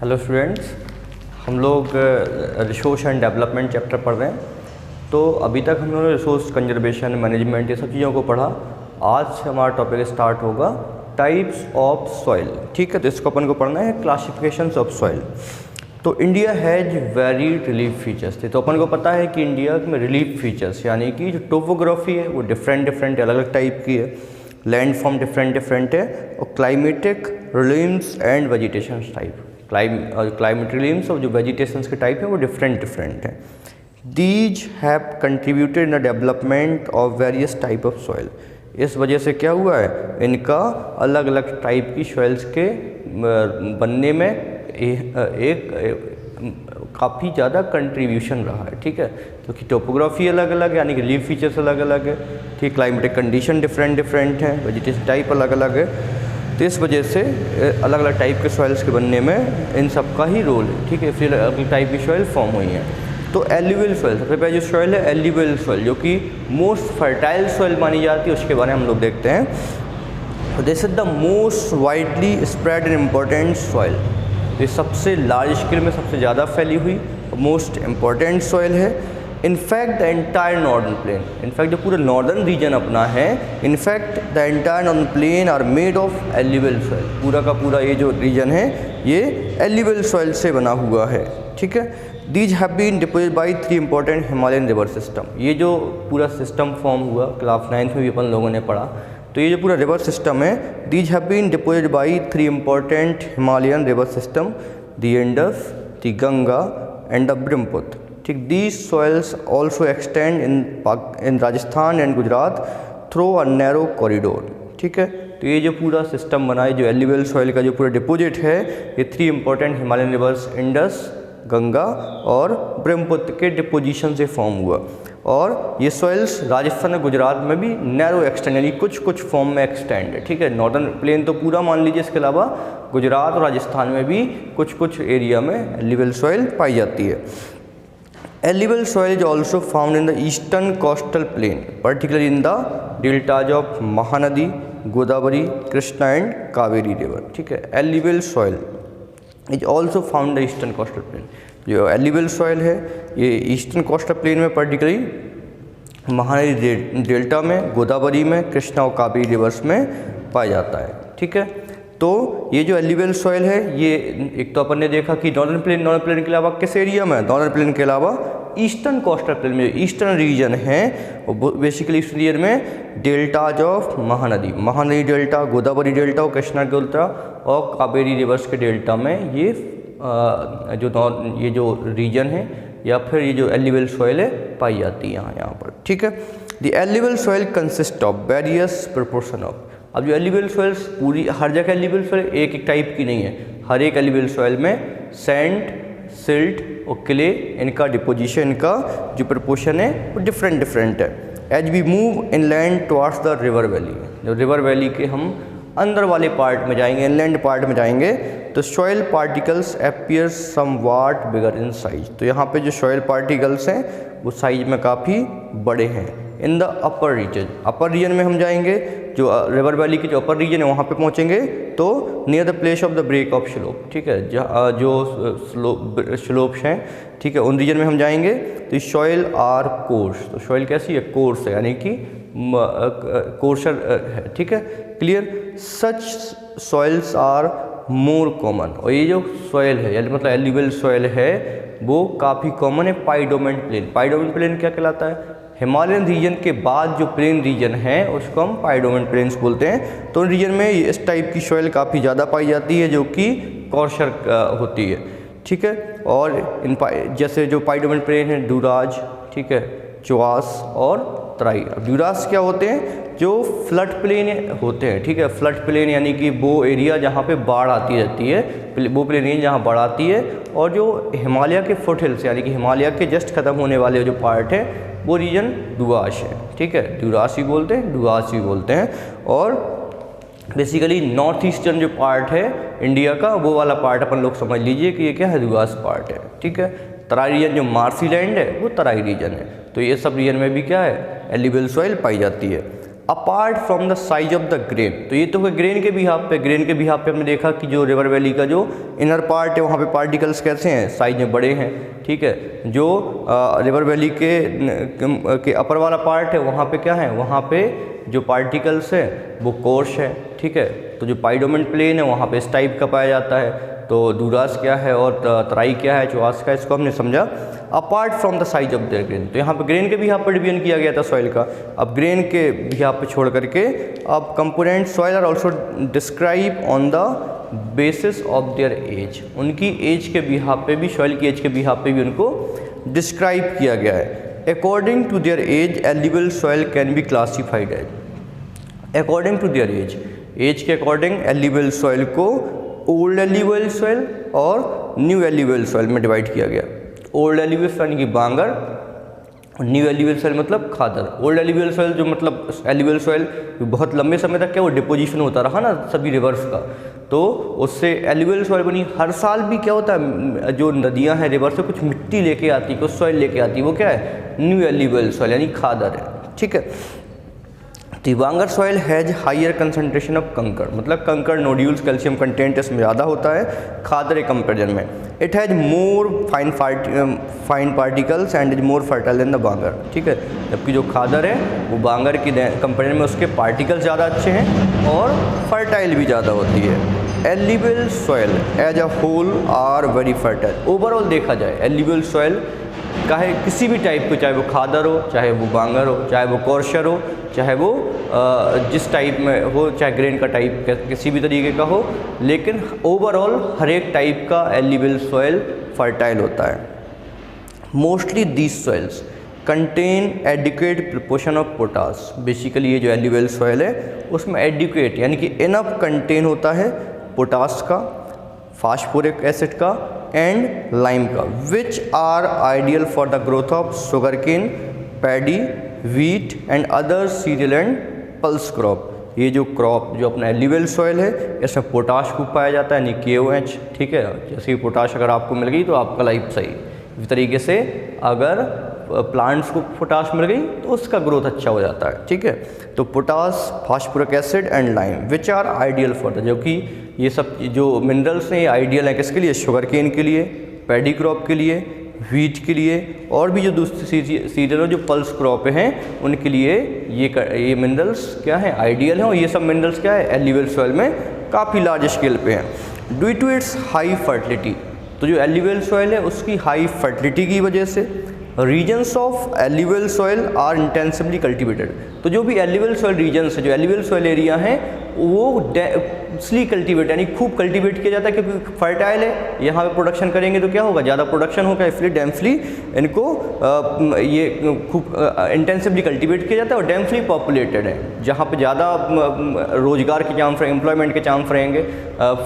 Hello students, हम लोग resource and development chapter पढ़ रहे हैं। तो अभी तक हम लोगों ने रिसोर्स कंजर्वेशन, मैनेजमेंट, ये सब चीज़ों को पढ़ा। आज हमारा टॉपिक स्टार्ट होगा टाइप्स ऑफ सॉइल। ठीक है, तो इसको अपन को पढ़ना है क्लासिफिकेशंस ऑफ सॉइल। तो India has varied relief features थे। तो अपन को पता है कि इंडिया में रिलीफ फीचर्स यानी कि जो टोपोग्राफी है वो डिफरेंट अलग अलग टाइप की है, लैंड फॉर्म डिफरेंट है, और climatic realms and vegetation type, climate realms और जो वेजिटेशंस के टाइप है वो डिफरेंट हैं। These have contributed in the development of various type of soil. इस वजह से क्या हुआ है, इनका अलग अलग टाइप की सॉइल्स के बनने में एक काफ़ी ज़्यादा कंट्रीब्यूशन रहा है। ठीक है, क्योंकि टोपोग्राफी अलग अलग यानी कि रिलीफ फीचर्स अलग अलग है, ठीक, क्लाइमेटिक कंडीशन डिफरेंट है, वेजिटेशन टाइप अलग अलग है। तो इस वजह से अलग अलग टाइप के सॉइल्स के बनने में इन सब का ही रोल है। ठीक है, फिर अलग अलग टाइप की सॉइल फॉर्म हुई हैं। तो एल्यूवियल सॉइल, सबसे पहले जो सॉइल है एल्यूवियल सॉइल, जो कि मोस्ट फर्टाइल सॉइल मानी जाती है, उसके बारे में हम लोग देखते हैं। This is the most widely spread and important soil. ये सबसे लार्ज स्केल में सबसे ज़्यादा फैली हुई मोस्ट इम्पॉर्टेंट सॉइल है। In fact the entire northern plain, in fact जो पूरा नॉर्दर्न रीजन अपना है, in fact the entire northern plain are made of alluvial soil. पूरा का पूरा ये जो रीजन है ये एल्यूवियल सॉइल से बना हुआ है। ठीक है, these have been deposited by 3 important Himalayan river system. ये जो पूरा सिस्टम फॉर्म हुआ क्लास 9 में भी अपन लोगों ने पढ़ा। तो ये जो पूरा रिवर सिस्टम है, these have been deposited by 3 important Himalayan river system, the Indus, the Ganga and the Brahmaputra. ठीक, these soils also extend in Rajasthan and Gujarat through a narrow corridor. ठीक है, तो ये जो पूरा सिस्टम बना है, जो एल्यूवियल सॉइल का जो पूरा डिपोजिट है, ये 3 important Himalayan reverse Indus, Ganga और ब्रह्मपुत्र के डिपोजिशन से फॉर्म हुआ। और ये सॉइल्स राजस्थान और गुजरात में भी नैरो एक्सटेंड यानी कुछ फॉर्म में एक्सटेंड है। ठीक है, नॉर्दर्न प्लेन तो पूरा मान लीजिए, इसके अलावा गुजरात और राजस्थान में भी कुछ एरिया में एल्यूवियल सॉइल पाई जाती है। Alluvial soil is also found in the eastern coastal plain, particularly in the deltas of Mahanadi, Godavari, Krishna and Kaveri river. ठीक है, alluvial soil is also found the eastern coastal plain. जो एल्यूवियल सॉइल है ये eastern coastal plain में, particularly Mahanadi delta में, गोदावरी में, कृष्णा और Kaveri reverse में पाया जाता है। ठीक है, तो ये जो एल्यूवियल सॉइल है, ये एक तो अपन ने देखा कि नॉर्दर्न प्लेन के अलावा किस एरिया में, नॉर्दर्न प्लेन के अलावा ईस्टर्न कोस्टल प्लेन में, ईस्टर्न रीजन है, और बेसिकली इस रीजन में deltas of Mahanadi delta, Godavari delta और कृष्णा डेल्टा और कावेरी रिवर्स के डेल्टा में ये जो रीजन है या फिर ये जो एल्यूवियल सॉइल है पाई जाती है यहाँ पर। ठीक है, the alluvial soil consist of various proportion of. अब जो एल्यूवियल सॉइल्स पूरी हर जगह एल्यूवियल सॉइल एक टाइप की नहीं है, हर एक एल्यूवियल सॉइल में सैंड, सिल्ट और क्ले, इनका डिपोजिशन, इनका जो प्रोपोर्शन है वो डिफरेंट है। As we move inland towards the river valley, जो रिवर वैली के हम अंदर वाले पार्ट में जाएंगे, इनलैंड पार्ट में जाएंगे, तो soil particles appear somewhat bigger in size. तो यहाँ पे जो सॉइल पार्टिकल्स हैं वो साइज में काफ़ी बड़े हैं। इन द अपर रीजन में हम जाएंगे, जो रिवर वैली की जो अपर रीजन है वहाँ पे पहुँचेंगे, तो near the place of the break of slope. ठीक है, जो स्लोप्स हैं, ठीक है, उन रीजन में हम जाएंगे। तो सॉइल आर कोर्स, तो सॉइल कैसी है, कोर्स है, यानी कि कोर्सर है। ठीक है, clear. Such soils are more common, और ये जो सॉइल है यानी मतलब एल्यूवियल सॉइल है वो काफ़ी कॉमन है पाइडोमेंट प्लेन क्या कहलाता है, हिमालयन रीजन के बाद जो प्लेन रीजन है उसको हम पाइडोमेंट प्लेन्स बोलते हैं। तो उन रीजन में इस टाइप की सॉइल काफ़ी ज़्यादा पाई जाती है, जो कि कॉर्सर होती है। ठीक है, और जैसे जो पाइडोमेंट प्लेन है डूराज, ठीक है, चुआस और तराई। अब ड्यूरास क्या होते हैं, जो फ्लड प्लेन होते हैं। ठीक है, फ्लड प्लेन यानी कि वो एरिया जहाँ पे बाढ़ आती रहती है, वो प्लेन एरिया जहाँ बाढ़ आती है, और जो हिमालय के फुटहिल्स यानी कि हिमालय के जस्ट खत्म होने वाले जो पार्ट है वो रीजन डुआश है। ठीक है, ड्यूरास भी बोलते हैं, डुआस भी बोलते हैं। और बेसिकली नॉर्थ ईस्टर्न जो पार्ट है इंडिया का, वो वाला पार्ट अपन लोग समझ लीजिए कि ये क्या है, डुआस पार्ट है। ठीक है, तराई रीजन जो मार्सी लैंड है वो तराई रीजन है। तो ये सब रीजन में भी क्या है, एल्यूवियल सॉइल पाई जाती है। Apart from the size of the grain. तो ये तो है ग्रेन के बिहाफ पे। ग्रेन के बिहाफ पे हमने देखा कि जो रिवर वैली का जो इनर पार्ट है वहाँ पे पार्टिकल्स कैसे हैं, साइज में बड़े हैं, ठीक है। जो रिवर वैली के अपर वाला पार्ट है वहाँ पे क्या है, वहाँ पे जो पार्टिकल्स है वो कोर्स है, ठीक है। तो जो पाइडोमेंट प्लेन है वहाँ पे इस टाइप का पाया जाता है। तो दूरास क्या है और तराई क्या है, चुआस का, इसको हमने समझा apart from the size of the grain. तो यहाँ पे ग्रेन के भी यहाँ पर डिवीजन किया गया था सॉइल का। अब ग्रेन के भी यहाँ पे छोड़ करके अब component soil are also describe on the basis of their age. उनकी एज के बिहाफ पे भी, सॉइल की एज के बिहाफ पे भी उनको डिस्क्राइब किया गया है। According to their age alluvial soil can be classified as. According to their age के अकॉर्डिंग एल्यूवियल सॉइल को ओल्ड एल्यूवियल सॉइल और न्यू एल्यूवियल सॉइल में डिवाइड किया गया। ओल्ड एल्यूवियल सॉइल यानी कि बांगर, और न्यू एल्यूवियल सॉइल मतलब खादर। ओल्ड एल्यूवियल सॉइल जो मतलब एल्यूवियल सॉइल बहुत लंबे समय तक क्या वो डिपोजिशन होता रहा ना सभी रिवर्स का, तो उससे एल्यूवियल सॉइल बनी। हर साल भी क्या होता है, जो नदियां हैं रिवर से कुछ मिट्टी लेके आती है, कुछ सॉइल लेके आती है, वो क्या है, न्यू एल्यूवियल सॉइल यानी खादर है, ठीक है। तो bangar soil has higher concentration of kankar, मतलब कंकर नोड्यूल्स कैल्शियम कंटेंट इसमें ज़्यादा होता है खादर के कंपेरिजन में। It has more fine particles and is more fertile than the bangar, ठीक है। जबकि जो खादर है वो बांगर की कंपेरिजन में उसके पार्टिकल्स ज़्यादा अच्छे हैं और फर्टाइल भी ज़्यादा होती है। Alluvial soil as a whole are very fertile. Overall देखा जाए एल्यूवियल सॉइल चाहे किसी भी टाइप को, चाहे वो खादर हो, चाहे वो बांगर हो, चाहे वो कोर्शर हो, चाहे वो जिस टाइप में हो, चाहे ग्रेन का टाइप किसी भी तरीके का हो, लेकिन ओवरऑल हर एक टाइप का एल्यूवियल सॉइल फर्टाइल होता है। Mostly these soils contain adequate proportion of potash. Basically ये जो एल्यूवियल सॉइल है उसमें एडिक्वेट यानी कि इनफ कंटेन होता है पोटास का, फास्फोरिक एसिड का एंड लाइम का, which are ideal for the growth of sugarcane, paddy, wheat and other cereal and pulse crop. ये जो क्रॉप जो अपना एल्यूवियल सॉइल है इसमें पोटाश खूब पाया जाता है, यानी KOH, ठीक है। जैसे ही पोटाश अगर आपको मिल गई तो आपका लाइफ सही। इस तरीके से अगर प्लांट्स को पोटाश मिल गई तो उसका ग्रोथ अच्छा हो जाता है, ठीक है। तो potash, phosphoric acid and lime which are ideal for the, जो कि ये सब जो मिनरल्स हैं ये आइडियल हैं किसके लिए, शुगर केन के लिए, पैडी क्रॉप के लिए, व्हीट के लिए, और भी जो दूसरी सीरियल और जो पल्स क्रॉप हैं उनके लिए ये मिनरल्स क्या हैं, आइडियल हैं। और ये सब मिनरल्स क्या है, एल्यूवियल सॉइल में काफ़ी लार्ज स्केल पे हैं। Due to its high fertility, तो जो एल्यूवियल सॉइल है उसकी हाई फर्टिलिटी की वजह से reasons of alluvial soil are intensively cultivated. तो जो भी एल्यूवियल सॉइल रीजन्स है, जो एल्यूवियल सॉइल एरिया हैं वो डेंसली कल्टिवेट यानी खूब कल्टिवेट किया जाता है, क्योंकि फर्टाइल है, यहाँ पे प्रोडक्शन करेंगे तो क्या होगा, ज़्यादा प्रोडक्शन होगा, इसलिए डेंसली इनको ये खूब इंटेंसिवली कल्टिवेट किया जाता है। और डेंसली पॉपुलेटेड है, जहाँ पे ज़्यादा रोजगार के चांस रहेंगे, एम्प्लॉयमेंट के चांस रहेंगे,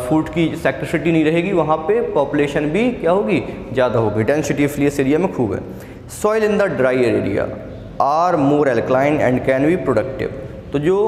फूड की सेक्टरिटी नहीं रहेगी, वहाँ पे पॉपुलेशन भी क्या होगी, ज़्यादा होगी, डेंसिटी इसलिए इस एरिया में खूब है। Soil in the dry area are more alkaline and can be productive. तो जो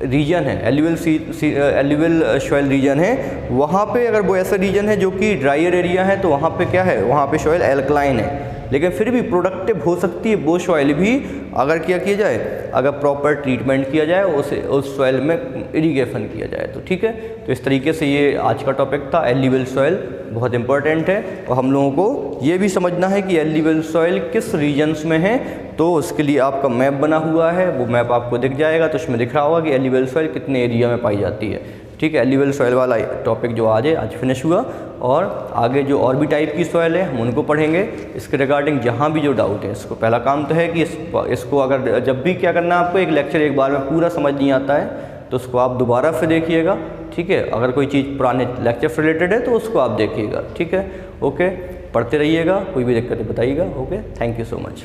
रीजन है एल्यूवियल सॉइल रीजन है, वहाँ पे अगर वो ऐसा रीजन है जो कि ड्रायर एरिया है तो वहाँ पे क्या है, वहाँ पे सॉइल एल्कलाइन है, लेकिन फिर भी प्रोडक्टिव हो सकती है वो सॉइल भी अगर क्या किया जाए, अगर प्रॉपर ट्रीटमेंट किया जाए, उस सॉइल में इरिगेशन किया जाए तो, ठीक है। तो इस तरीके से ये आज का टॉपिक था। एल्यूवियल सॉइल बहुत इंपॉर्टेंट है और हम लोगों को ये भी समझना है कि एल्यूवियल सॉइल किस रीजन्स में है। तो उसके लिए आपका मैप बना हुआ है, वो मैप आपको दिख जाएगा, तो उसमें दिख रहा होगा कि एल्यूवियल सॉइल कितने एरिया में पाई जाती है, ठीक है। एल्यूवियल सॉइल वाला टॉपिक जो आज फिनिश हुआ, और आगे जो और भी टाइप की सॉइल है हम उनको पढ़ेंगे। इसके रिगार्डिंग जहाँ भी जो डाउट है, इसको पहला काम तो है कि इसको अगर जब भी क्या करना है आपको, एक लेक्चर एक बार में पूरा समझ नहीं आता है तो उसको आप दोबारा फिर देखिएगा, ठीक है। अगर कोई चीज़ पुराने लेक्चर से रिलेटेड है तो उसको आप देखिएगा, ठीक है। ओके, पढ़ते रहिएगा, कोई भी दिक्कत है बताइएगा। Okay, thank you so much.